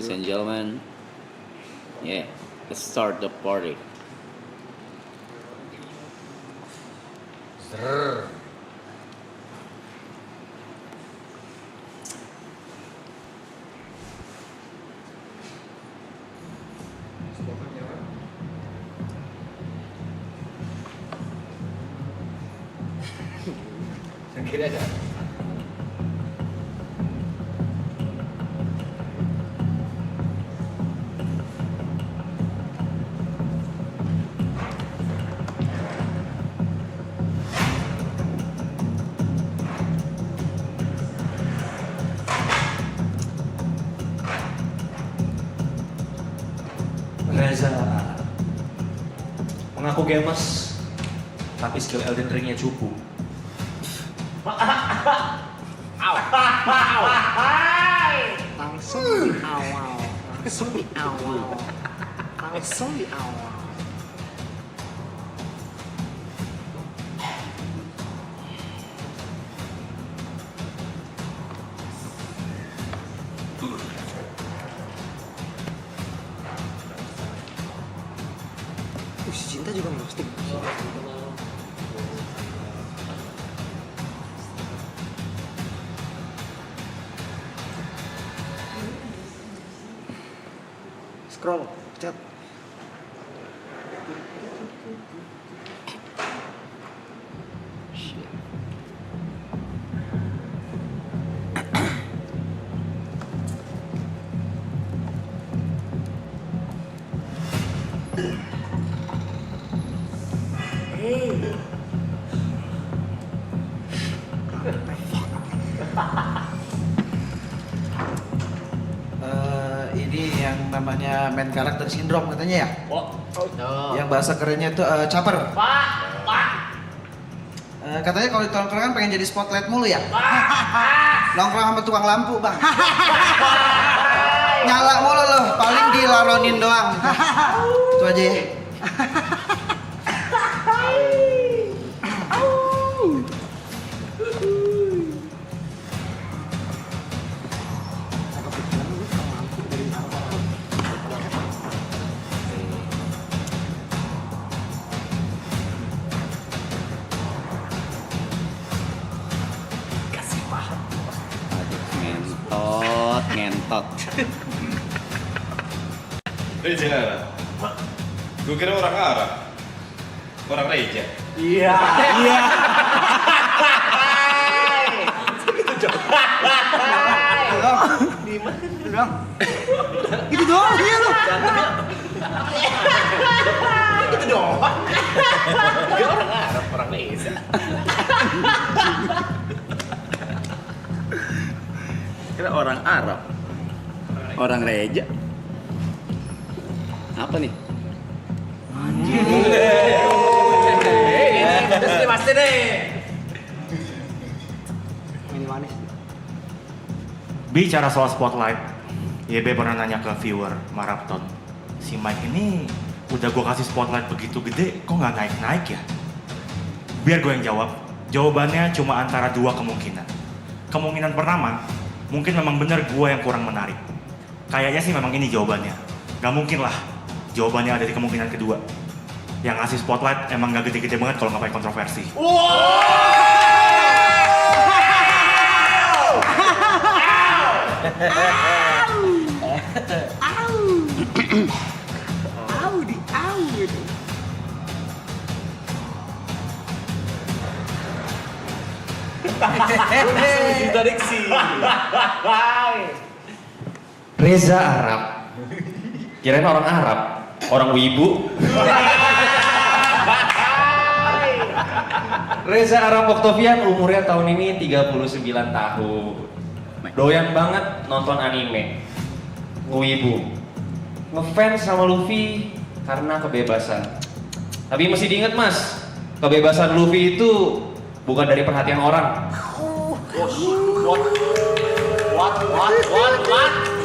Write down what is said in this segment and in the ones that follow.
Ladies and gentlemen, yeah, let's start the party. Kira aja. Reza mengaku gamers, tapi skill Elden Ring-nya cupu. Langsung di awal. Si Cinta juga ngerosting. Scroll, chat. Ini yang namanya main karakter sindrom katanya ya? Oh. Yang bahasa kerennya itu caper. Pak. Katanya kalau di tongkrongan pengen jadi spotlight mulu ya? Nongkrong sama tukang lampu bang. Nyala mulu loh, paling dilaronin doang. Itu aja ya. Aduh, ngentot. Reja Arab. Gue kira orang Arab. Orang Reja. Iya. Itu doang dia loh. Itu doang. Dia orang Arab, orang Indonesia. Kira orang Arab, orang Reja. Apa nih? Ini pasti deh. Ini manis. Bicara soal spotlight, YB pernah nanya ke viewer Marathon, si Mike ini udah gue kasih spotlight begitu gede, kok nggak naik-naik ya? Biar gue yang jawab. Jawabannya cuma antara dua kemungkinan. Kemungkinan pertama, mungkin memang benar gue yang kurang menarik. Kayaknya sih memang ini jawabannya. Gak mungkin lah jawabannya ada di kemungkinan kedua. Yang ngasih spotlight emang gak gede-gede banget kalau nggak pakai kontroversi. Reza Arab. Kirain orang Arab, orang wibu. Reza Arab Octavian umurnya tahun ini 39 tahun. Doyan banget nonton anime. Wibu. Ngefans sama Luffy karena kebebasan. Tapi mesti diingat mas, kebebasan Luffy itu bukan dari perhatian orang.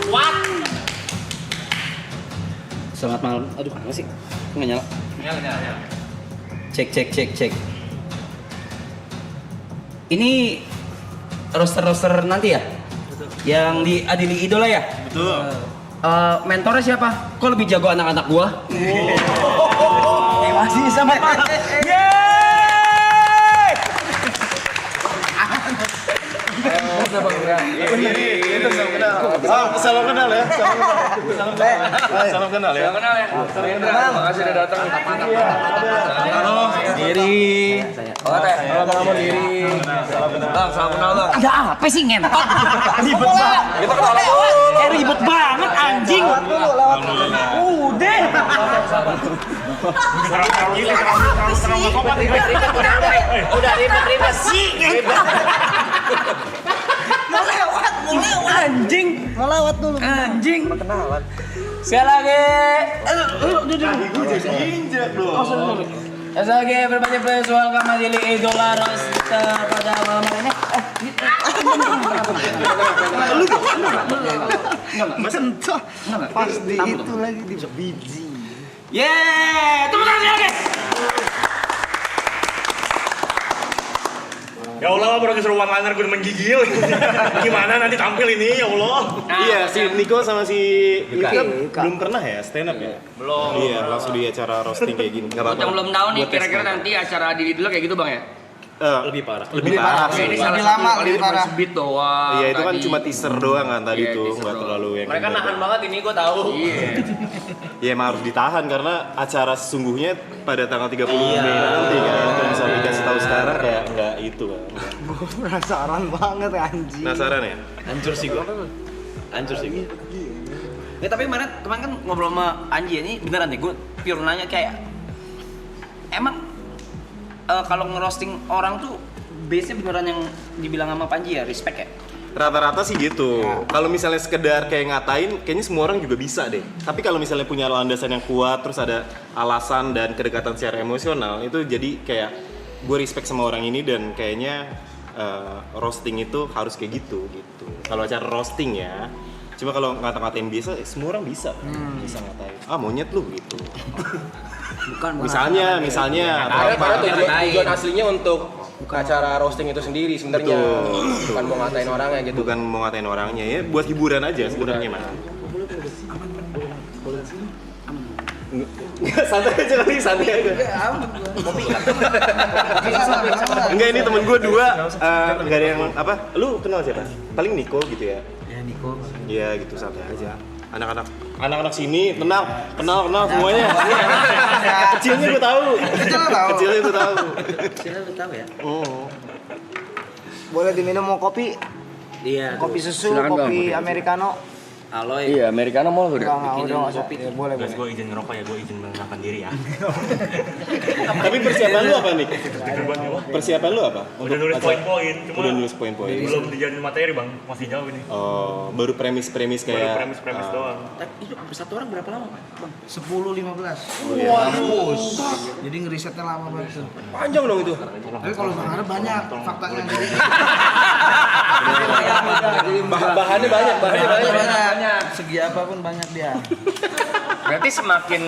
What? Selamat malam. Aduh, apa sih? Nggak nyala. Nyala. Cek. Ini roster nanti ya? Betul. Yang diadili idola ya? Betul. Mentornya siapa? Kok lebih jago anak-anak gua? Masih sama Salam kenal ya. Salam kenal ya. Makasih udah datang. Diri. Salam diri. Bang, salam kenal bang. Ada apa sih ngentot? Ribet banget. Kita kenal Ribet banget anjing. Udah. Udah ribet sih. Mau lewat. Anjing. Mau lewat dulu. Anjing. Kenalan. Sekali lagi. Sekali lagi berbagai please welcome Adili Idola Roster pada malam hari ini. Pas di itu lagi di biji. Yeay, tepuk tangan sekali lagi. Ya Allah, produser one liner gue menggigil. Gimana nanti tampil ini, ya Allah. Iya, si Niko sama si Mika. Mika belum pernah ya stand up ya? Belum. Iya, langsung di acara roasting kayak gini. Enggak Buat yang belum tahu nih, kira-kira nanti acara Didi dulu kayak gitu bang ya? Lebih parah. Lebih parah. Ini Lebih salah lama, satu kali lebih parah. beat doang. Iya, itu kan tadi. cuma teaser doang kan tadi Iya, tuh, teaser enggak doang. terlalu yang Mereka bener. nahan banget ini, gue tahu. Iya. Ya emang harus ditahan karena acara sesungguhnya pada tanggal 30 Mei nanti kan. Kalau misalnya dikasih tahu sekarang kayak enggak itu kan. Gue penasaran banget anjing. Penasaran ya? Hancur sih gua. Hancur sih gua. Ya tapi kemarin kan ngobrol sama Anji ini beneran deh, gue pure nanya kayak emang kalau ngerosting orang tuh base-nya beneran yang dibilang sama Panji ya, respect ya? Rata-rata sih gitu. Kalau misalnya sekedar kayak ngatain, kayaknya semua orang juga bisa deh. Tapi kalau misalnya punya landasan yang kuat, terus ada alasan dan kedekatan secara emosional, itu jadi kayak gue respect sama orang ini dan kayaknya roasting itu harus kayak gitu. Kalau acara roasting ya. Cuma kalau ngata-ngatain biasa, semua orang bisa ngatain. Ah monyet lu gitu. Bukan. Misalnya. Tujuan aslinya untuk acara roasting itu sendiri sebenarnya. Bukan mau ngatain orangnya gitu. Bukan mau ngatain orangnya ya, buat hiburan aja sebenarnya mah. Santai aja kali, santai aja. Enggak, ini temen gue dua, nggak ada yang apa? Lu kenal siapa? Paling Niko gitu ya? Ya Niko. Iya gitu, santai aja. Anak-anak sini kenal semuanya. Kecilnya gue tahu. Kecilnya gue tahu. Sila lu tahu ya? Oh. Boleh diminum mau kopi? Iya. Kopi susu, Silakan, Bang. kopi americano. Aloy. Iya, americano mau lu deh. Enggak, Bikinin udah nggak usah. kopi. Ya, boleh. Guys, gue izin ngerokok ya, gue izin menenangkan diri ya. Tapi persiapan lu apa nih? Persiapan lu apa? Udah nulis poin-poin, cuma Udah nulis poin-poin. belum dijadiin materi bang, masih jauh ini. Oh, baru premis-premis kayak. Baru premis-premis doang. Tapi itu satu orang berapa lama, Bang? 10-15. Jadi ngerisetnya lama banget tuh. Panjang dong itu. Tapi kalau Bang Arab banyak faktanya jadi. Bahannya banyak. Segi apapun banyak dia. Berarti semakin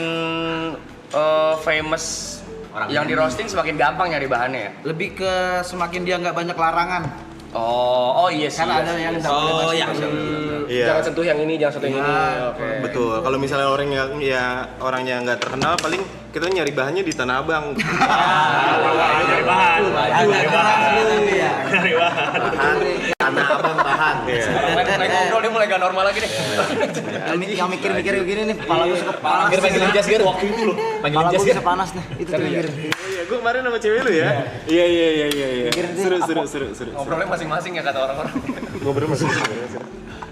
famous yang di roasting semakin gampang nyari bahannya ya? Lebih ke semakin dia nggak banyak larangan. Oh iya sih. Kan ada yang Oh iya. Iya. Jangan sentuh yang ini, jangan sentuh yang ini. Oke. Betul. Kalau misalnya orangnya nggak terkenal, paling kita nyari bahannya di Tanah Abang. Dari bahan. Tanah Abang bahan. Naik ngobrol dia mulai gak normal lagi nih. Yang mikir-mikir begini nih, kepala gue suka panas. Panggilin Jas, Gir. Waktu itu loh. Kepala gue bisa panas nih. Itu tuh mikir. Iya, gue kemarin sama cewek lu ya. Iya. Seru. Ngobrolnya masing-masing ya kata orang-orang. Ngobrol masih.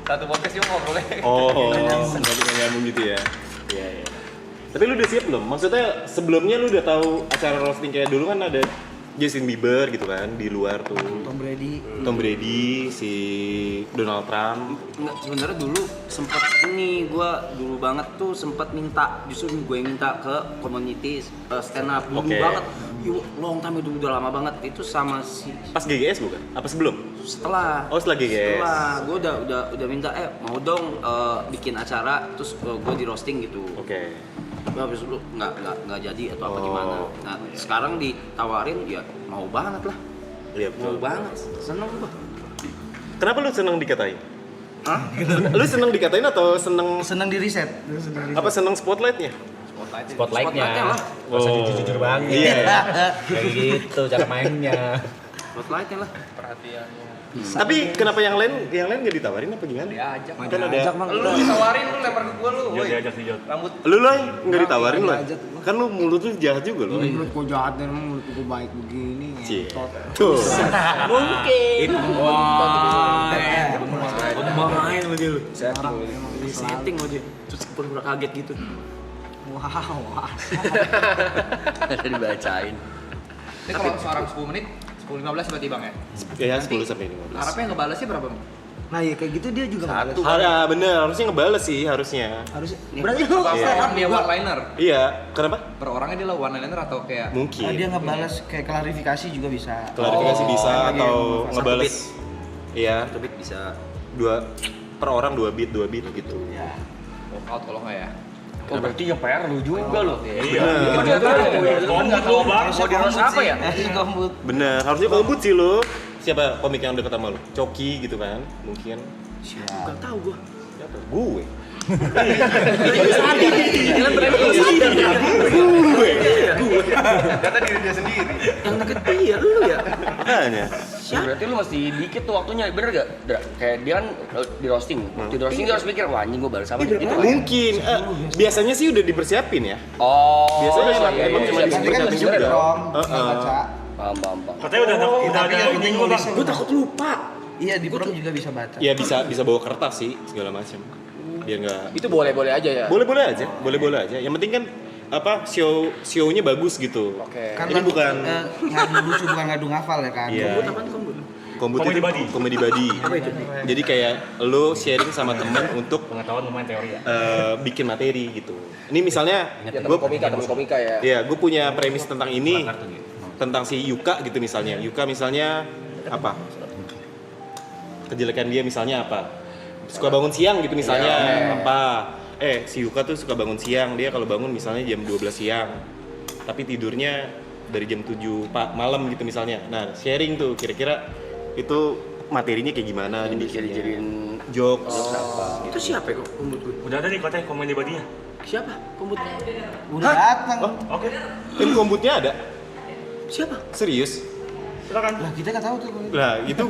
Satu podcast juga ngobrolnya. Oh, nggak nyambung gitu ya. Iya. Tapi lu udah siap belum? Maksudnya sebelumnya lu udah tahu acara roasting kayak dulu kan ada Justin Bieber gitu kan di luar tuh. Tom Brady, si Donald Trump. Nggak, sebenarnya dulu sempet ini gue dulu banget tuh sempet minta, justru gue yang minta ke community stand up dulu Oke. banget. Long time itu udah lama banget itu sama si Pas GGS bukan? Apa sebelum? setelah. Oh, setelah GGS. Setelah gue udah minta mau dong bikin acara terus gue di roasting gitu. Oke. Tapi habis itu nggak jadi atau apa Oh. gimana. Nah sekarang ditawarin ya mau banget lah. Iya Mau betul. banget, seneng gue. Kenapa lu seneng dikatain? Lu seneng dikatain atau seneng Seneng di riset. apa seneng spotlightnya? Spotlightnya lah. Gak usah jujur banget. Iya. Kayak gitu cara mainnya. Spotlightnya lah. Tapi kenapa yang lain nggak ditawarin apa gimana? Diajak. Kan ada. Lu ditawarin lu lempar ke gua lu. Jod Woi. diajak sih Jod. Rambut Lu loh nggak ditawarin loh. Kan lu mulut lu jahat juga loh. Mulut gua jahat dan mulut gua baik begini. Cie. ngentot. Tuh. Mungkin. Main aja lu. Setting aja. Terus pura-pura kaget gitu. Wow. Ada dibacain. ini kalau seorang 10 menit 10-15 berarti Bang ya? Ya 10 sampai 15. Harapnya ngebalasnya berapa Bang? Nah ya kayak gitu dia juga nggak balas. Ah, bener, harusnya ngebales sih harusnya. Harusnya. Berarti lu Apa dia one liner? Iya, kenapa? Per orangnya dia lah one liner atau kayak Mungkin. Dia ngebalas kayak klarifikasi juga bisa. Klarifikasi bisa atau Satu ngebales. bit. Iya, Tapi bisa. per orang 2 bit gitu. Ya. walkout kalau nggak ya? Oh berarti yang PR lu juga lu. Iya. Kombut lu Bang. Mau di roast apa ya? Gombut. Bener, harusnya kombut sih lo. Siapa komik yang deket sama lo? Coki gitu kan? Mungkin. Gak tau gua. Siapa? Gue. Kata diri dia sendiri. Yang deket dia lu ya. Makanya. Berarti lu masih dikit tuh waktunya, bener gak? Kayak dia kan di roasting. Waktu di roasting dia harus mikir, wah anjing gua balas apa nih? Gitu. Mungkin. Biasanya sih udah dipersiapin ya. Oh. Biasanya iya, emang iya, cuma iya. Nanti kan dipersiapin bisa juga. dong. Heeh. Baca. Paham. Katanya udah Tapi yang penting nulis. Gua takut lupa. Iya di prom juga bisa baca. Ya bisa bawa kertas sih segala macam. Biar nggak. Itu boleh-boleh aja ya. Boleh-boleh aja. Yang penting kan apa show-nya bagus gitu. Oke. Kan Ini bukan ngadu lucu bukan ngadu ngafal ya kan. Iya. Kombut Comedy itu buddy. comedy buddy. Jadi kayak lo sharing sama temen untuk Pengetahuan lumayan teori ya. bikin materi gitu. Ini misalnya Ya, gue teman komika ya. ya gue punya premis tentang ini, tentang si Yuka gitu misalnya. Yuka misalnya apa? Kejelekan dia misalnya apa? Suka bangun siang gitu misalnya apa? Si Yuka tuh suka bangun siang. Dia kalau bangun misalnya jam 12 siang. Tapi tidurnya dari jam 7 malam gitu misalnya. Nah, sharing tuh kira-kira itu materinya kayak gimana Dijadiin jokes. itu siapa ya kok kumbut gue? Udah ada nih katanya komedi buddy ya. Siapa kumbut? Udah datang. Oke. Tim kombutnya ada? Siapa? Serius? Lah kita nggak tahu tuh. Nah, itu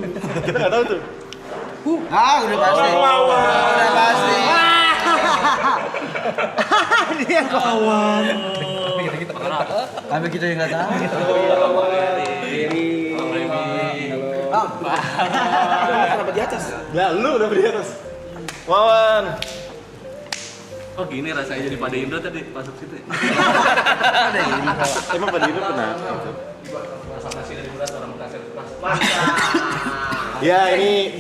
kita nggak tahu tuh. Udah pasti. Udah pasti. Dia kawan. Tapi kita yang nggak tahu. Kenapa di atas? Lah, lu udah di atas. Wawan. Oh gini rasanya jadi pada Indro tadi masuk situ. Emang pada itu pernah gitu. Ya, ini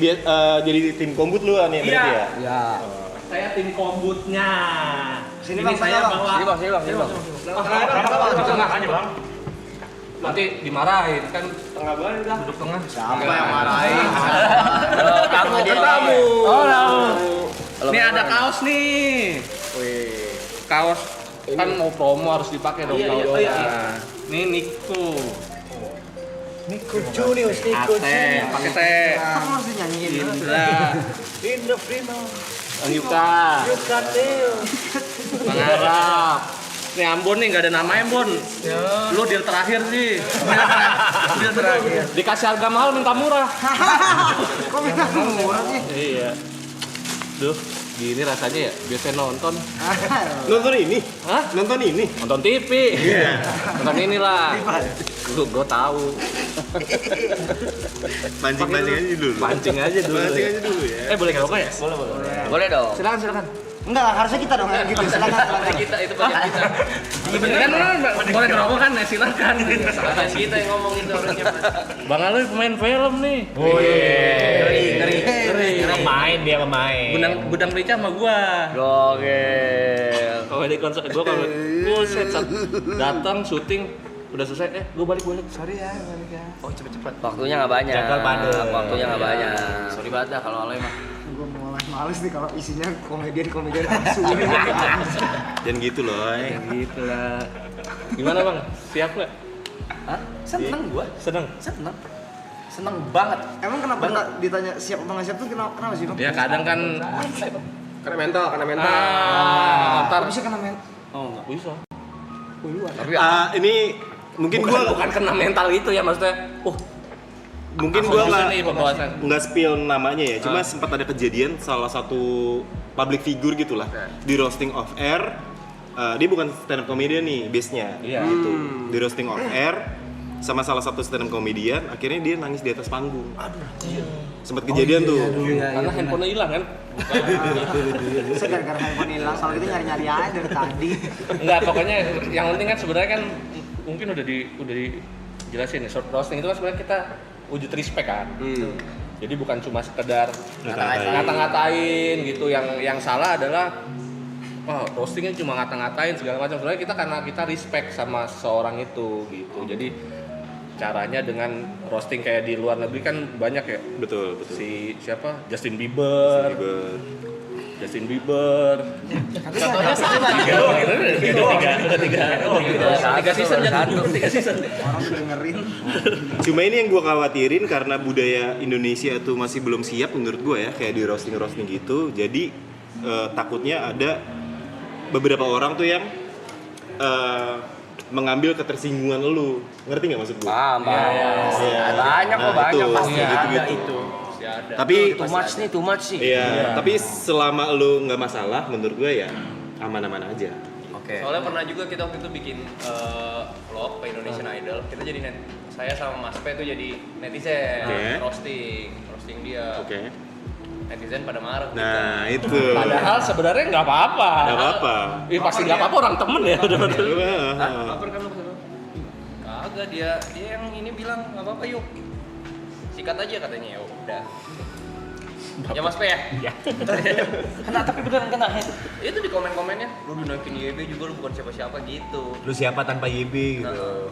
jadi tim kombut lu nih berarti ya? Ya. Saya tim kombutnya. Sini Ini Bang, saya Bang. bawa. Sini bang. Di tengah aja Bang. Nanti dimarahin kan tengah bulan udah duduk tengah. Siapa yang marahin? Tamu. Ini ada kaos nih. Wih. Kaos kan mau promo harus dipakai dong. Iya. Ini Niko. Niko Junius, Niko Junius. Pakai teh. Kamu harus nyanyiin. Indra. Indra Primo. Yuka. Yuka Teo. Mengharap. Nih Ambon nih nggak ada namanya Ambon. Lu deal terakhir sih. Deal terakhir. Dikasih harga mahal minta murah. Kok minta murah sih? Iya. Duh, gini rasanya ya. Biasanya nonton. Nonton ini? Hah? Nonton ini? Nonton TV. Nonton inilah. Gue tahu. Pancing-pancing aja dulu. Pancing aja dulu. Pancing aja dulu ya. Boleh ngerokok ya? Boleh dong. Silakan. Enggak, harusnya kita dong yang gitu. Silakan. Kita itu bagian kita. Iya bener kan boleh ngerokok kan? Ya silakan. Silakan kita yang ngomong itu harusnya. Bang Aloy pemain film nih. Ngeri. Pemain. Gudang Rica sama gua. Gokil. Kalau di konser gua kalau buset datang syuting udah selesai gua balik. Sorry ya, balik ya. Oh cepet-cepet. Waktunya nggak banyak. Jadwal padat. Waktunya nggak banyak. Sorry banget dah kalau Aloy mah. Gue mulai males nih kalau isinya komedian palsu. Dan gitu loh. Gitu lah. Gimana bang? Siap nggak? Hah? Seneng gua. Seneng. seneng banget. Emang kenapa ditanya siap apa nggak siap tuh kenapa sih Bang? Ya kadang kan Karena mental. ntar Bisa kena men. Oh enggak. bisa. Tapi ini mungkin bukan kena mental itu ya maksudnya. Mungkin Langsung gua bosan nih pembahasan. nggak spill namanya ya, cuma sempat ada kejadian salah satu public figure gitulah di roasting off air. Dia bukan stand up comedian nih base-nya, Iya. gitu. Di roasting off air sama salah satu stand up comedian, akhirnya dia nangis di atas panggung. Sempat kejadian tuh. Karena handphonenya hilang kan. Saya gara-gara handphone hilang, soal itu nyari-nyari aja dari tadi. Enggak, pokoknya yang penting kan sebenarnya kan mungkin udah dijelasin ya. Short roasting itu kan sebenarnya kita wujud respect kan. Jadi bukan cuma sekedar ngata-ngatain gitu. Yang salah adalah roastingnya cuma ngata-ngatain segala macam. Sebenarnya karena kita respect sama seseorang itu gitu. Jadi caranya dengan roasting kayak di luar negeri kan banyak ya. Betul. Si siapa? Justin Bieber. Contohnya sama. Tiga season. Orang dengerin. Cuma ini yang gue khawatirin karena budaya Indonesia tuh masih belum siap menurut gue ya, kayak di roasting gitu. Jadi takutnya ada beberapa orang tuh yang mengambil ketersinggungan lu, ngerti nggak maksud gue? Paham. Banyak kok, banyak pasti gitu. Tapi too much sih. Iya, tapi selama lu nggak masalah, menurut gue ya aman-aman aja. Oke. Soalnya pernah juga kita waktu itu bikin vlog ke Indonesian Idol. Kita jadi saya sama Mas P itu jadi netizen, roasting dia. Oke. Netizen pada marah. Nah itu. Padahal sebenarnya nggak apa-apa. Nggak apa-apa. Pasti nggak apa-apa, orang temen ya. Lapor kan lu kagak, dia yang ini bilang nggak apa-apa yuk. Sikat aja katanya, ya udah. Ya Mas P ya? Iya. Kena, tapi beneran kena. Itu di komen-komennya, lu dinaikin YB juga, lu bukan siapa-siapa gitu. Lu siapa tanpa YB gitu.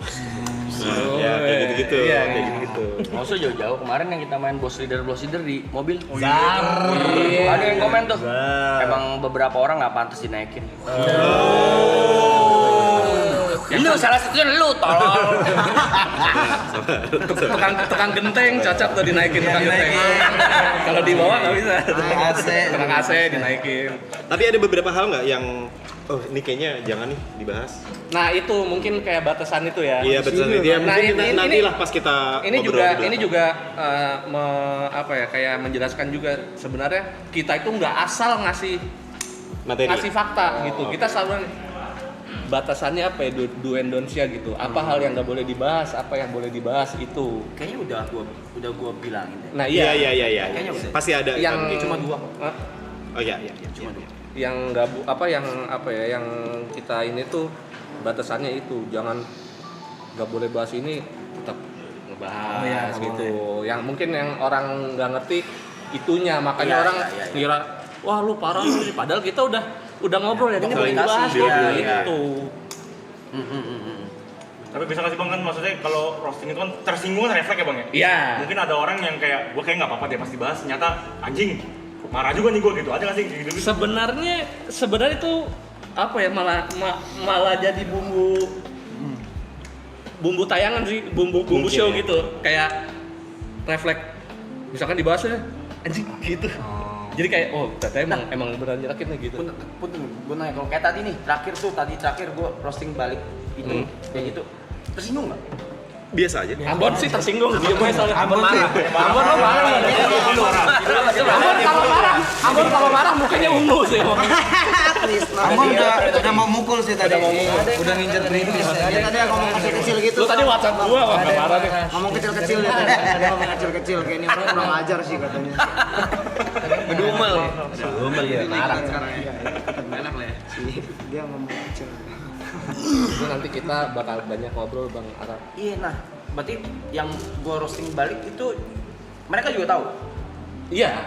Ya kayak gitu-gitu. Iya, Kayak gitu. Maksudnya jauh-jauh kemarin yang kita main boss leader di mobil. Iya. Ada yang komen tuh. Emang beberapa orang nggak pantas dinaikin. Lu salah satunya lu tolol. Tukang genteng cocok tuh dinaikin tukang genteng. Kalau di bawah nggak bisa. Tukang AC dinaikin. Tapi ada beberapa hal nggak yang ini kayaknya jangan nih dibahas. Nah itu mungkin kayak batasan itu ya. Iya betul. Ya, Nah, mungkin nantilah pas kita ini ngobrol juga kayak menjelaskan juga sebenarnya kita itu nggak asal ngasih fakta gitu. Kita selalu batasannya apa ya, do and don't-nya gitu. Apa hal yang nggak boleh dibahas, apa yang boleh dibahas itu. Kayaknya udah gua bilangin deh. Nah Iya. Kayaknya udah. Pasti ada. Yang cuma 2. Oh iya. Cuma 2. Yang yang kita ini tuh batasannya itu jangan nggak boleh bahas ini, tetap ngebahas gitu. Yang mungkin yang orang nggak ngerti itunya, makanya orang ngira wah lu parah lu, padahal kita udah ngobrol ya, ini boleh dibahas gitu. Tapi bisa kasih Bang kan, maksudnya kalau roasting itu kan tersinggung kan refleks ya Bang ya? Iya. Mungkin ada orang yang kayak, gua kayak nggak apa-apa deh pasti bahas, ternyata anjing marah juga nih gua gitu, ada nggak sih gitu? Sebenarnya itu apa ya, malah jadi bumbu tayangan sih, bumbu show gitu, kayak refleks misalkan dibahasnya anjing gitu. Jadi kayak ternyata emang beneran nyerakin nih gitu. Punten, gue nanya kalau kayak tadi nih, terakhir gue roasting balik itu kayak gitu. Tersinggung nggak? Biasa aja. Ambon sih tersinggung, dia gue soalnya Ambon marah. Ambon kalau marah mukanya ungu sih. Kamu udah mau mukul sih tadi. Udah ngincer briefis. Tadi aku ngomong kecil-kecil gitu. Lu tadi WhatsApp gua nggak marah nih. Ngomong kecil-kecil ya. Tadi ngomong kecil-kecil kayak ini orang kurang ajar sih katanya. Gedumel. Ya, marah. Enak lah ya. Dia ngomong kecil. Itu nanti kita bakal banyak ngobrol Bang Arab. Iya, nah berarti yang gue roasting balik itu mereka juga tahu. Iya.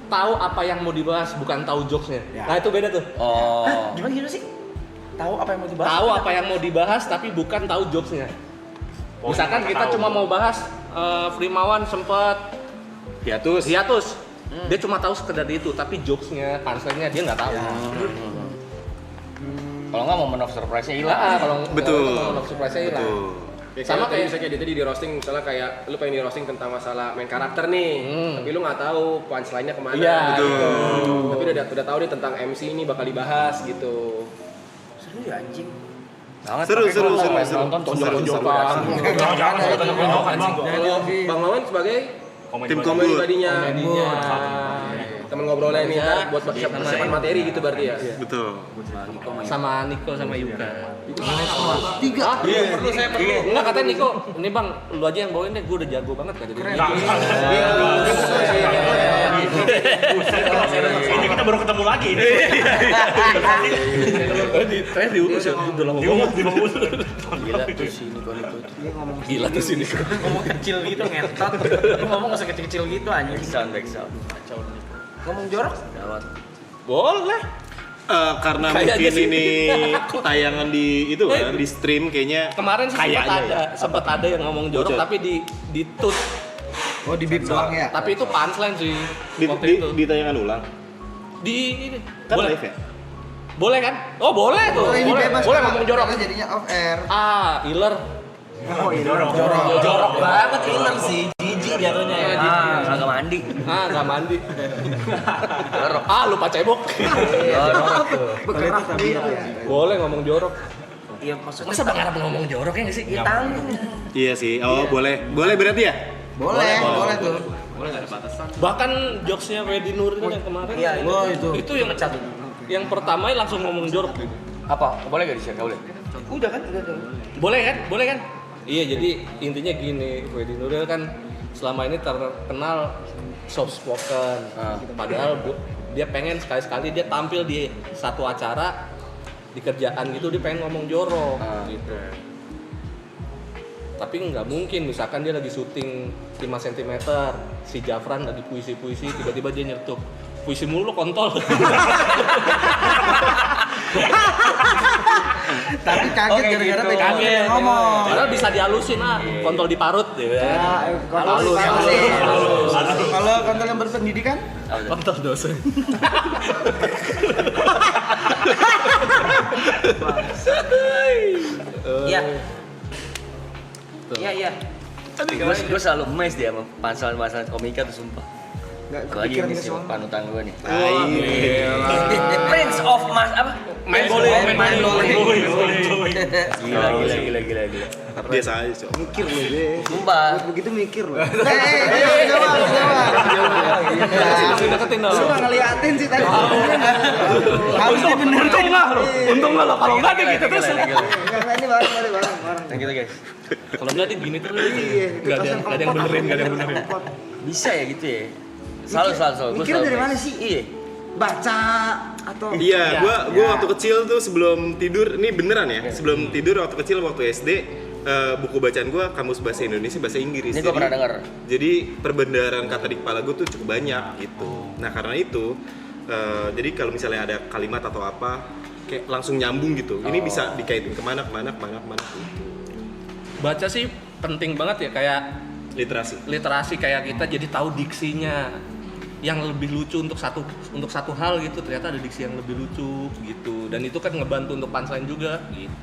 Tahu apa yang mau dibahas, bukan tahu jokesnya. Nah itu beda tuh. Gimana sih? Tahu apa yang mau dibahas? Tahu apa yang mau dibahas tapi bukan tahu jokesnya. Misalkan kita cuma mau bahas Frimawan sempat hiatus. Dia cuma tahu sekedar itu, tapi jokesnya, punchline-nya dia nggak tahu. Kalau nggak momen of surprise-nya hilang. Betul. Momen of surprise-nya hilang. Ya, Sama kayak misalnya dia tadi di roasting, misalnya kayak lu pengen di roasting tentang masalah main karakter nih, tapi lu nggak tahu punchline-nya kemana. Iya, gitu. Tapi udah tahu nih tentang MC ini bakal dibahas gitu. Seru ya anjing. Seru. nonton tonjok-tonjokan. Kalau Bang Lawan sebagai Tim komedi Kombut. tadinya, temen ngobrolnya nih Iya. ntar buat persiapan materi gitu berarti ya. Betul. Sama Niko sama Yuka. Tiga. Perlu saya perlu. Enggak katanya Niko, ini Bang, lu aja yang bawain deh, gue udah jago banget kata dia. Ini kita baru ketemu lagi ini. Di tren diurus ya, udah lama banget. Gila tuh sini. Ngomong kecil gitu ngentot. Lu ngomong nggak usah kecil-kecil gitu anjing. Backsound. Ngomong jorok? Boleh. Karena Kayaknya mungkin sih. ini tayangan di itu kan di stream kayaknya Kemarin sih sempat ada yang ngomong jorok Bocor. tapi di tut. Oh di bip doang ya? Tapi itu punchline sih di, waktu di, itu. di tayangan ulang Di ini. kan Boleh. live ya. Boleh kan? Oh, boleh tuh. Oh ini Boleh, bebas. boleh karena- ngomong jorok. karena jadinya off air. Iler. Oh iya. Jorok banget Iler sih. Jijik jatuhnya ya. Kagak mandi. Enggak mandi. Lupa cebok. Bekerah gitu ya. Boleh ngomong jorok. Iya maksudnya. Masa Bang Arab ngomong jorok ya nggak sih? Ya tanggung. Iya sih. Oh boleh berarti ya. Boleh tuh. Bahkan jokesnya Wedi Nur itu yang kemarin. Iya, Oh itu. Itu yang Pecat tuh. yang pertama langsung ngomong jorok. Apa? Boleh gak di-share? Gak boleh? Udah kan? Udah. Boleh kan? Boleh kan? Iya, jadi intinya gini, Wedi Nuril kan selama ini terkenal soft spoken. Padahal dia pengen sekali-sekali dia tampil di satu acara di kerjaan gitu, dia pengen ngomong jorok gitu. Tapi nggak mungkin, misalkan dia lagi syuting 5 cm, si Jafran lagi puisi-puisi, tiba-tiba dia nyetuk puisi mulu kontol. Tapi kaget gara-gara gitu. kaget ngomong. Padahal bisa dihalusin kontol diparut gitu ya. Halus. Kalau konten yang berpendidikan? Kontol dosen. Iya. Iya. Gue selalu amazed dia sama pansel-pansel komika tuh sumpah. Gue lagi ini sih panutan gue nih. Prince of Mas apa? Main bola. Gila. Biasa aja cok. Mikir loh gue. Sumpah. Begitu mikir loh. Jawab. Deketin dong. Lu nggak ngeliatin sih tadi. Harusnya bener. Untung nggak lo, kalau nggak dia gitu terus. Enggak, ini bareng. Yang gitu guys. Kalau nggak dia gini terus. Iya. Nggak ada yang benerin. Bisa ya gitu ya. Selalu. Mikir dari mana sih? Iya. Baca atau Iya, gua waktu kecil tuh sebelum tidur, ini beneran ya. Sebelum tidur waktu kecil waktu SD, buku bacaan gua kamus bahasa Indonesia bahasa Inggris. Ini gue pernah dengar. Jadi perbendaharaan kata di kepala gue tuh cukup banyak gitu. Nah karena itu, jadi kalau misalnya ada kalimat atau apa, kayak langsung nyambung gitu. Ini bisa dikaitin kemana gitu. Baca sih penting banget ya, kayak Literasi. kayak kita jadi tahu diksinya yang lebih lucu untuk satu hal gitu, ternyata ada diksi yang lebih lucu gitu, dan itu kan ngebantu untuk punchline juga gitu.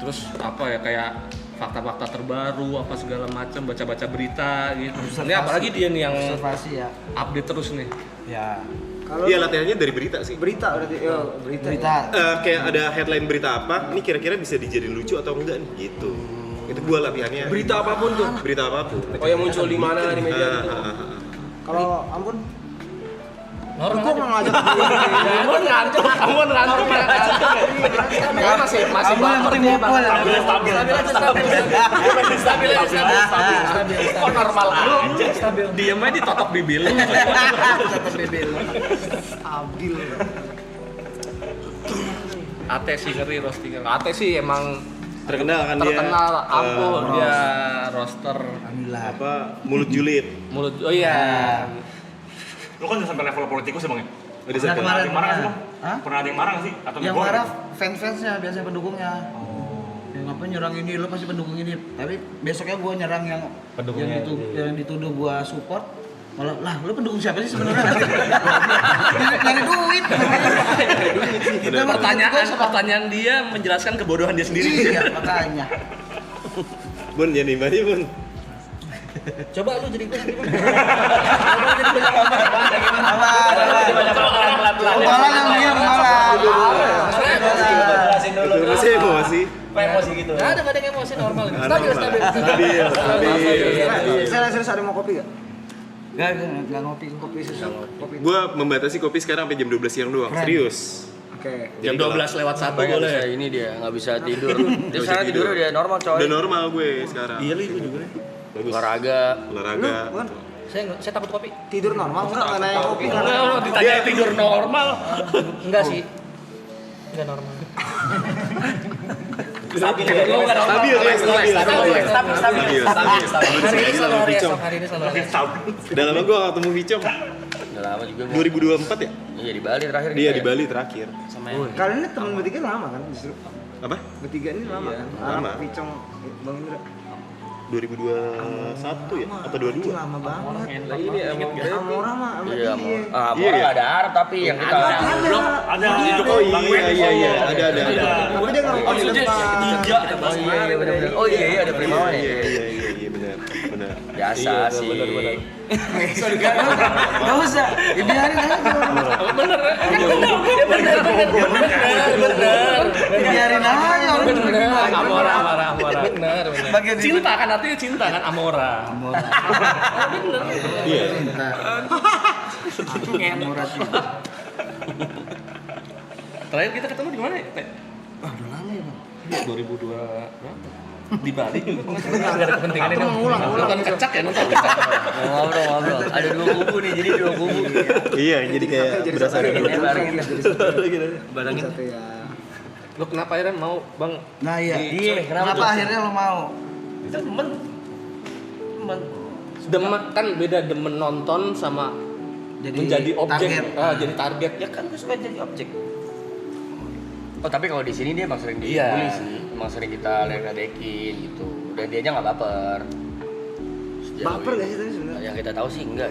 Terus apa ya, kayak fakta-fakta terbaru apa segala macam, baca berita gitu. Ini apalagi dia nih yang Observasi ya. update terus nih. Ya. kalau Iya latihannya dari berita sih. berita berarti Berita. Kayak ada headline berita apa, ini kira-kira bisa dijadiin lucu atau enggak nih gitu. Itu gua latihannya. Berita apapun tuh. Berita apapun. Oh yang muncul di mana di media gitu. kalau ampun Normal. gua nggak ngajak Kamu ngantuk ya. Masih baper dia stabil. Kok normal aja? Stabil. Diam aja ditotok bibir. Abdil Ate sih ngeri roasting. Ate sih emang Terkenal kan dia. terkenal ampun dia roaster Mulut julid. mulut. Oh iya. Lu kan udah sampai level politikus ya bang ya? Udah Nah, sampai. Pernah ada yang marah nggak sih bang? Hah? Pernah ada yang marah nggak sih? Atau Yang negor? marah fans-fansnya, biasanya pendukungnya. Yang apa nyerang ini, lo pasti pendukung ini. Tapi besoknya gue nyerang yang dituduh gue support. Malah, lah lu pendukung siapa sih sebenarnya? Nyari duit. Pertanyaan dia menjelaskan kebodohan dia sendiri. Iya, makanya. Bun, jadi gimana Bun? Coba lu jadi gue sendiri. Malah yang diam malah. Masih emosi. Emosi gitu. Nggak ada yang emosi normal. Stabil. Serius ada mau kopi gak? Enggak ngopi susu. Gua membatasi kopi sekarang sampai jam 12 siang doang. Serius. Oke. Jam 12 lewat 1 Nggak boleh. bisa ini dia nggak bisa tidur. Dia bisa sana tidur. tidur dia normal coy. Udah normal gue sekarang. Iya lu juga. Bagus. Olahraga. Olahraga. Bukan Saya takut kopi. tidur normal enggak nanya kopi kan? Enggak, ditanya tidur normal. Enggak sih. Enggak normal. Stabil ya, stabil. Hari ini selalu hari esok. Udah lama gue gak ketemu Vicom. Udah lama juga gua. 2024 ya? Iya di Bali terakhir. Dia di Bali terakhir. Sama yang Kalian ini teman bertiga lama kan justru? Apa? Bertiga ini lama kan? lama. Picong, Bang Indra. 2021 ya? Atau 22? Lama banget. Lah ini emang Amora mah sama Iya, dia. Amora Iya, nggak iya. ada Arab tapi yang kita Ada. Oh iya, ada. Tapi dia nggak mau di depan. Oh iya ada Primawan ya. Iya, benar. Biasa sih. Enggak usah. Biarin aja. Bener. Biarin aja orang Bener. Amora. Bener. Bagian di- Cinta kan artinya cinta kan Amora. Iya. Terakhir kita ketemu di mana ya? Udah lama ya, Bang. 2002 berapa? Di Bali. Enggak ada kepentingan ini. Ngulang. Nonton kecak ya, nonton kecak. Ngobrol. Ada dua kubu nih, jadi dua kubu. Iya, jadi kayak berasa ada Ini barengin. Barangin satu ya. Lu kenapa akhirnya mau, Bang? Nah iya. Iya, Kenapa akhirnya lo mau? Itu demen. Demen kan beda demen nonton sama menjadi objek, target. jadi target. Ya kan gue suka jadi objek. Oh tapi kalau di sini dia emang sering Iya. dibully sih, emang sering kita ledekin gitu. Dan dia nya nggak baper. Sejauh Baper ini. gak sih tadi sebenarnya? Yang kita tahu sih enggak.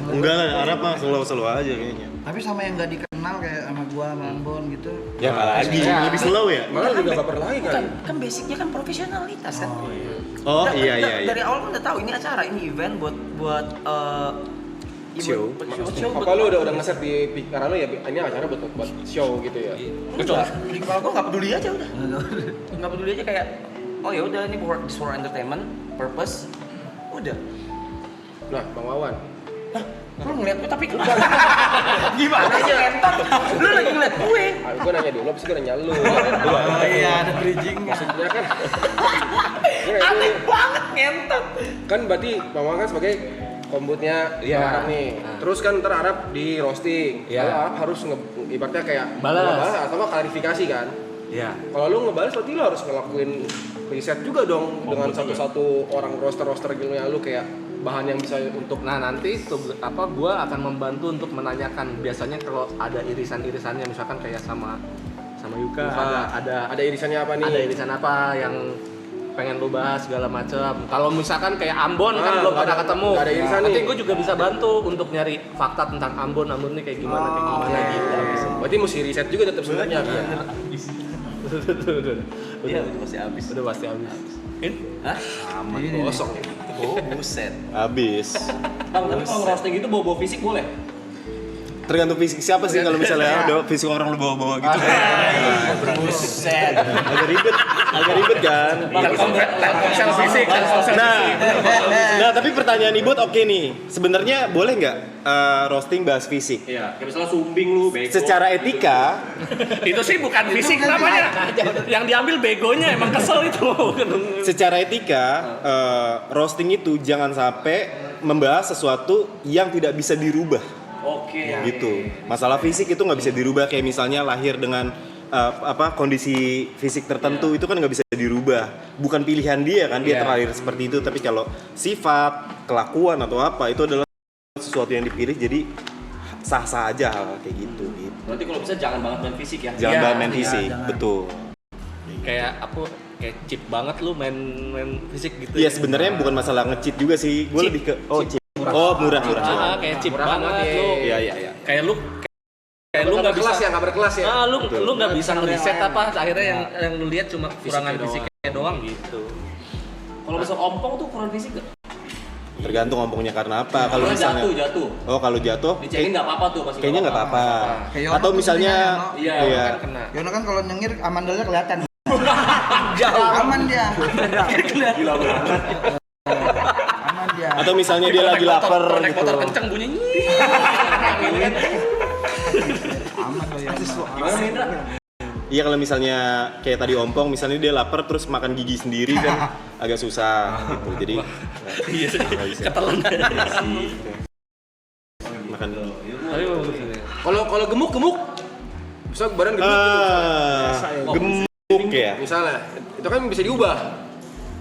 Enggak lah, Arab mah slow aja kayaknya. Tapi sama yang nggak dikenal kayak sama gua, sama Ambon gitu. Ya lagi, lebih slow ya? malah juga baper lagi Bukan, kan. kan basicnya kan profesionalitas kan. Oh Udah- iya. Dari awal kan udah tahu ini acara, ini event buat Show. show Apa lu udah nge-set di pikiran lu ya ini acara buat show gitu ya? Betul. Di kepala gue nggak peduli aja udah. Nggak peduli aja kayak, oh ya udah ini for entertainment purpose, udah. Nah, Bang Wawan. Lu ngeliat gue tapi gimana aja entar? Lu lagi ngeliat gue. Gue nanya dulu, abis gue nanya lu. Oh iya, ada bridging. Maksudnya kan Aneh banget ngentot. kan berarti Bang Wawan kan sebagai kombutnya Iya. Arab nih. Terus kan ntar Arab di roasting. Iya. Kalau Arab harus ibaratnya kayak Balas. ngebalas atau nggak klarifikasi kan. Iya. Kalau lu ngebalas berarti lu harus ngelakuin riset juga dong dengan satu-satu orang roaster gilnya lu kayak bahan yang bisa untuk Nah nanti gua akan membantu untuk menanyakan biasanya kalau ada irisan-irisannya misalkan kayak sama Yuka ada irisannya apa nih? ada irisan apa yang pengen lu bahas segala macam. Kalau misalkan kayak Ambon kan belum nggak pernah ada- ketemu. nggak ada irisan Nanti nih. gue juga bisa bantu untuk nyari fakta tentang Ambon nih kayak gimana gitu. Berarti mesti riset juga tetap sebenarnya kan. Iya, itu pasti habis. Udah pasti habis. Kosong ya. Oh, buset. Habis. Tapi kalau roasting itu bawa fisik boleh. Tergantung fisik siapa sih kalau misalnya ada fisik orang lu bawa-bawa gitu. Buset. Agak ribet kan. Telkomsel fisik, Nah, tapi pertanyaan Ibot oke nih. Sebenarnya boleh nggak roasting bahas fisik? Iya, kayak misalnya sumbing lu, bego. Secara etika, itu sih bukan fisik namanya. Yang diambil begonya emang kesel itu. secara etika roasting itu jangan sampai membahas sesuatu yang tidak bisa dirubah. Oke. Gitu. Masalah fisik itu nggak bisa dirubah, kayak misalnya lahir dengan kondisi fisik tertentu itu kan nggak bisa dirubah. Bukan pilihan dia kan, dia terlahir seperti itu. Tapi kalau sifat, kelakuan atau apa itu adalah sesuatu yang dipilih, jadi sah-sah aja hal kayak gitu. Berarti kalau bisa jangan banget main fisik ya. Jangan Iya, banget main iya, fisik, betul. Kayak cheap banget lu main fisik gitu. Iya sebenarnya bukan masalah nge-cheat juga sih. Gue lebih ke cheap. Murah. Kayak cheap banget lu. Iya. Kayak lu nggak bisa nggak berkelas ya. lu nggak bisa ngeriset apa akhirnya yang lu lihat cuma kurangan fisiknya doang gitu. Kalau misal ompong tuh ukuran fisik gak? Tergantung ompongnya karena apa. Kalau Kalau misalnya jatuh. Oh, kalau jatuh Dicekin nggak apa-apa tuh pasti. kayaknya nggak apa-apa. Kayak Yono Atau tuh misalnya sebenarnya, Iya, kan kena. Yono kan kalau nyengir amandalnya kelihatan. Aman dia. Gila banget. Aman dia. atau misalnya dia lagi lapar Naik gitu. motor kenceng bunyinya. Aman loh ya. Gimana Indra? Iya, kalau misalnya kayak tadi ompong, misalnya dia lapar terus makan gigi sendiri kan agak susah gitu. Jadi Iya sih. nggak bisa. Ketelan. Makan dulu. Tapi bagus ini. Kalau gemuk bisa badan gemuk gitu. Biasa ya. Gemuk ya. Misalnya, itu kan bisa diubah.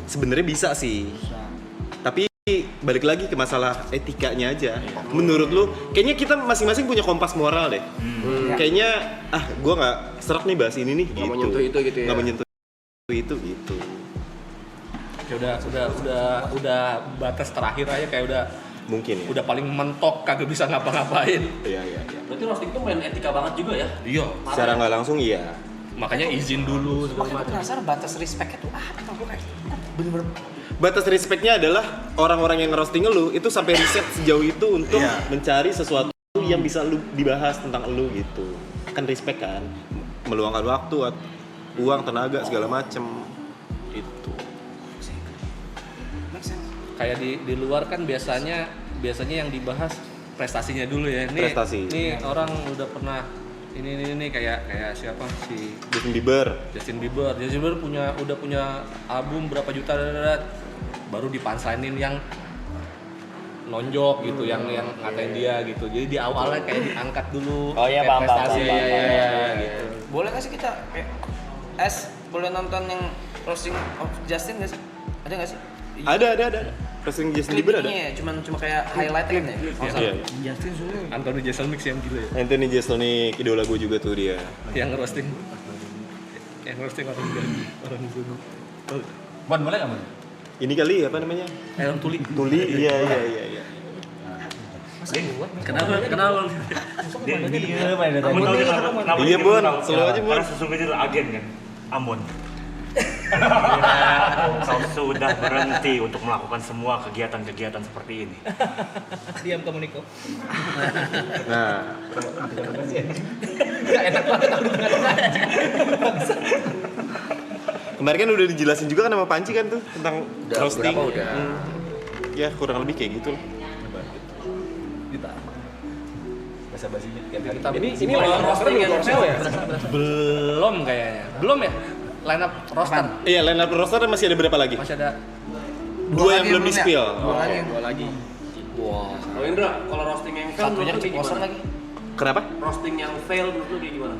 Sebenarnya bisa sih. Tapi balik lagi ke masalah etikanya aja. Menurut lu, kayaknya kita masing-masing punya kompas moral deh. Kayaknya gua nggak serak nih bahas ini nih. Nggak menyentuh itu gitu ya. Nggak menyentuh itu gitu. Ya udah batas terakhir aja kayak Mungkin ya. udah paling mentok kagak bisa ngapa-ngapain. Iya. Berarti roasting tuh main etika banget juga ya? Iya. Secara nggak langsung iya. Makanya izin dulu segala Makanya gue macam. penasaran batas respect-nya tuh apa gue kayak bener-bener Batas respectnya adalah orang-orang yang ngerosting lu itu sampai riset sejauh itu untuk mencari sesuatu yang bisa lu dibahas tentang lu gitu. Kan respect kan, meluangkan waktu, uang, tenaga segala macem itu. Kayak di luar kan biasanya yang dibahas prestasinya dulu ya. Prestasi. Nih orang udah pernah ini kayak siapa si Justin Bieber. Justin Bieber udah punya album berapa juta, baru dipanslainin yang nonjok gitu, yang ngatain dia gitu. Jadi di awalnya kayak diangkat dulu. Oh iya, kayak paham, prestasi paham. gitu. Boleh nggak sih kita kayak boleh nonton yang roasting of Justin nggak sih? Ada nggak sih? Ada. Roasting Justin Bieber ada. Klipnya ya, cuma kayak highlight kan ya? Iya. Justin sulit. Anthony Jeselnik yang gila ya. Anthony Jeselnik, idola gue juga tuh dia. Yang roasting orang gunung. Bon, boleh nggak, Bon? Ini kali apa namanya? Orang tuli. Tuli, iya. Kenapa? Dia main Kamu tahu kenapa Iya, dia Bon. tahu? Slow aja, Bon. Karena sesungguhnya itu agen kan, Ambon. Kau sudah berhenti untuk melakukan semua kegiatan-kegiatan seperti ini. Diam kamu Niko. Nah, Enak banget aku di tengah-tengah. kemarin kan udah dijelasin juga kan sama Panci kan tuh tentang roasting. Udah. Ya, kurang lebih kayak gitu lah. Kita basa-basinya. Ini malah roasting yang ya? Belum kayaknya. Belum ya? Line up roster. Iya, line up roster masih ada berapa lagi? Masih ada Dua yang belum di-spill. Dua lagi. Kalau Indra, kalau roasting yang fail Satunya menurut lu kayak keceplosan gimana? lagi. Kenapa? Roasting yang fail menurut lu kayak gimana?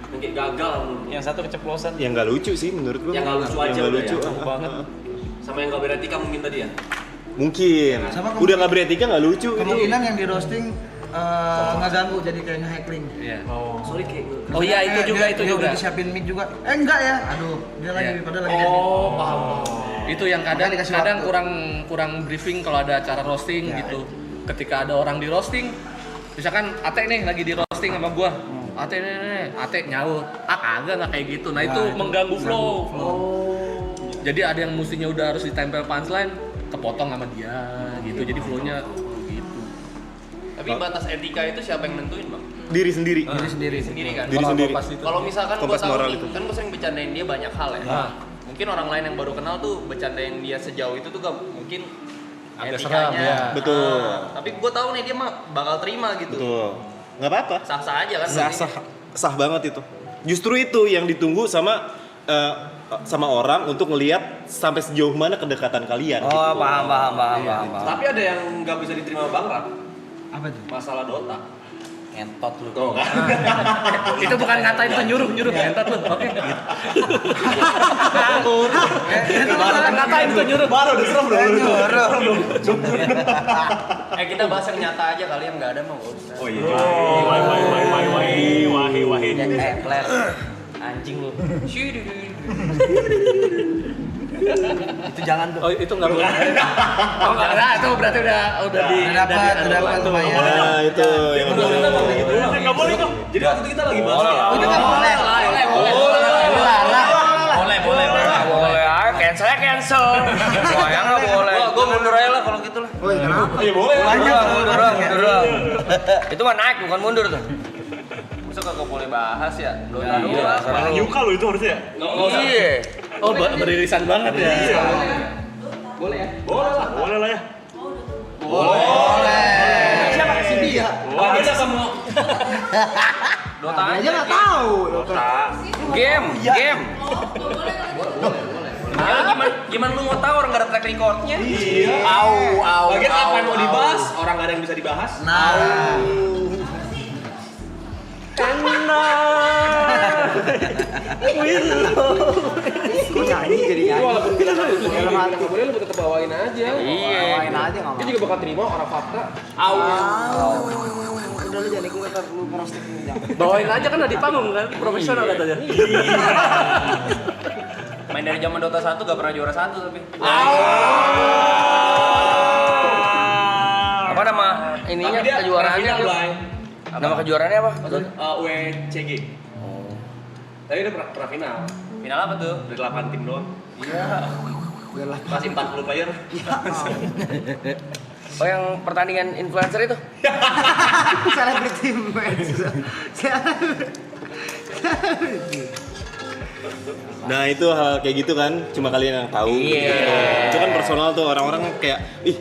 Yang kayak gagal menurut lu? Yang satu keceplosan. Yang nggak lucu sih menurut gua. Yang nggak lucu aja Yang nggak udah lucu. ya? banget. Sama yang nggak beretika mungkin tadi ya? Mungkin. Sama Udah nggak beretika nggak lucu. Kemungkinan yang di roasting ngeganggu jadi kayak nge-hackling. Iya. Sorry kayak Oh iya, itu juga. Dia udah disiapin mic juga. Enggak ya. Aduh, dia lagi Iya. padahal lagi. Paham. Itu yang kadang Makanya dikasih waktu. kurang briefing kalau ada acara roasting gitu. Ketika ada orang di roasting, misalkan Ate nih lagi di roasting sama gua. Ate nih, Ate nyaut. Kagak nggak kayak gitu. Nah, itu mengganggu flow. Jadi ada yang mestinya udah harus ditempel punchline, kepotong sama dia gitu. Jadi flow-nya gitu. Tapi batas etika itu siapa yang nentuin, Bang? Diri sendiri. Sendiri kan. Diri sendiri. Kalau misalkan gua Kompas tahu moral nih, itu. kan gua sering bercandain dia banyak hal ya. Nah. Mungkin orang lain yang baru kenal tuh bercandain dia sejauh itu tuh gak mungkin Agak etikanya. seram, ya. Betul. Tapi gua tahu nih dia mah bakal terima gitu. Betul. Nggak apa-apa. Sah-sah aja kan. Sah banget itu. Justru itu yang ditunggu sama orang untuk ngelihat sampai sejauh mana kedekatan kalian. Oh, gitu. paham. Tapi ada yang nggak bisa diterima Bang Rap. Apa tuh? Masalah Dota. Ngentot lu. Tuh kan? Itu bukan ngatain, itu nyuruh entar lu. Oke. Itu bukan ngatain, itu nyuruh. Baru diserem dong. Kita bahas yang nyata aja kali yang nggak ada mah nggak usah. Oh iya. Wahi. Player. Anjing lu. Itu jangan tuh. Oh, itu nggak boleh. Oh, nggak. Nah, itu berarti udah Dapat lumayan. Nah, itu yang Nggak boleh dong. Jadi waktu itu kita lagi bahas ya. Itu kan boleh. Boleh. Cancel. Kenapa? Ya boleh. Mundur. Itu mah naik bukan mundur tuh. Masa kagak boleh bahas ya? Yuka lo itu harusnya. Iya. Oh, beririsan banget ya. Boleh lah ya. Siapa si dia? Wah, kita kamu Dota Aja nggak tahu. Game. Ya, gimana lu mau tahu orang gak ada track recordnya? Iya. Bagian apa yang mau dibahas? Orang gak ada yang bisa dibahas. Kok nyanyi jadi Itu nyanyi? walaupun kita dalam hati nggak boleh, lu tetap bawain aja. Bawain aja nggak Dia apa-apa. juga bakal terima orang fakta. Udah lu jangan ikut ntar lu merostek ini jangan. Bawain aja kan ada di panggung kan, profesional katanya. Main dari zaman Dota 1 gak pernah juara 1 tapi. Apa nama ininya kejuaraannya? Nama kejuaraannya apa? WCG. Tapi udah pernah final. Final apa tuh? Dari 8 tim doang. Masih 40 player. Oh yang pertandingan influencer itu? Celebrity match. Nah itu hal kayak gitu kan, cuma kalian yang tahu. Iya. Itu kan personal tuh orang-orang kayak, ih